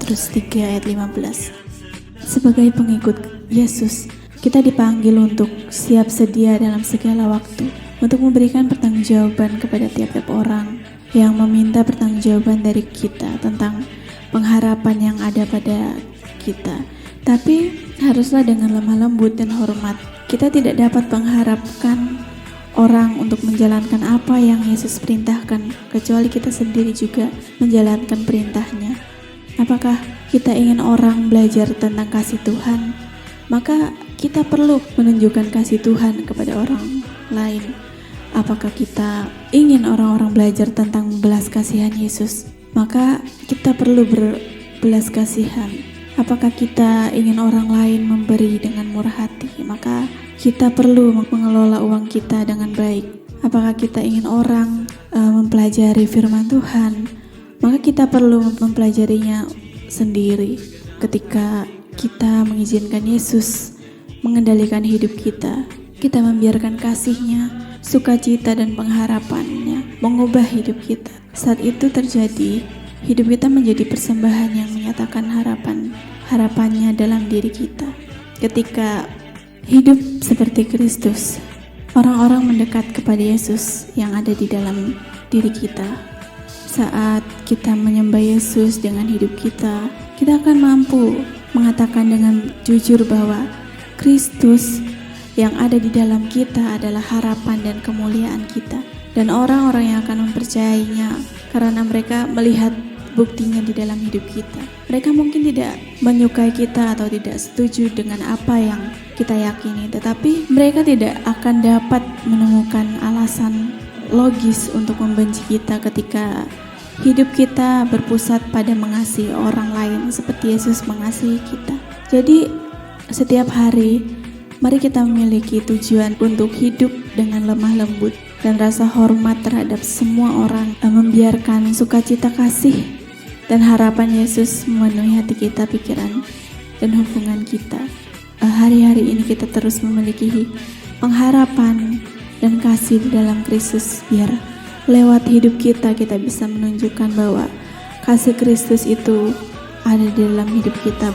Petrus 3 ayat 15. Sebagai pengikut Yesus, kita dipanggil untuk siap sedia dalam segala waktu untuk memberikan pertanggungjawaban kepada tiap-tiap orang yang meminta pertanggungjawaban dari kita tentang pengharapan yang ada pada kita. Tapi haruslah dengan lemah lembut dan hormat. Kita tidak dapat mengharapkan orang untuk menjalankan apa yang Yesus perintahkan, kecuali kita sendiri juga menjalankan perintahnya. Apakah kita ingin orang belajar tentang kasih Tuhan? Maka kita perlu menunjukkan kasih Tuhan kepada orang lain. Apakah kita ingin orang-orang belajar tentang belas kasihan Yesus? Maka kita perlu berbelas kasihan. Apakah kita ingin orang lain memberi dengan murah hati? Maka kita perlu mengelola uang kita dengan baik. Apakah kita ingin orang mempelajari firman Tuhan? Maka kita perlu mempelajarinya sendiri. Ketika kita mengizinkan Yesus mengendalikan hidup kita, kita membiarkan kasih-Nya, sukacita dan pengharapannya mengubah hidup kita. Saat itu terjadi, hidup kita menjadi persembahan yang menyatakan harapannya dalam diri kita. Ketika hidup seperti Kristus, orang-orang mendekat kepada Yesus yang ada di dalam diri kita. Saat kita menyembah Yesus dengan hidup kita, kita akan mampu mengatakan dengan jujur bahwa Kristus yang ada di dalam kita adalah harapan dan kemuliaan kita. Dan orang-orang yang akan mempercayainya karena mereka melihat buktinya di dalam hidup kita. Mereka mungkin tidak menyukai kita atau tidak setuju dengan apa yang kita yakini, tetapi mereka tidak akan dapat menemukan alasan logis untuk membenci kita ketika hidup kita berpusat pada mengasihi orang lain seperti Yesus mengasihi kita. Jadi setiap hari mari kita memiliki tujuan untuk hidup dengan lemah lembut dan rasa hormat terhadap semua orang, membiarkan sukacita kasih dan harapan Yesus memenuhi hati kita, pikiran, dan hubungan kita. Hari-hari ini kita terus memiliki pengharapan dan kasih di dalam Kristus, biar lewat hidup kita bisa menunjukkan bahwa kasih Kristus itu ada di dalam hidup kita.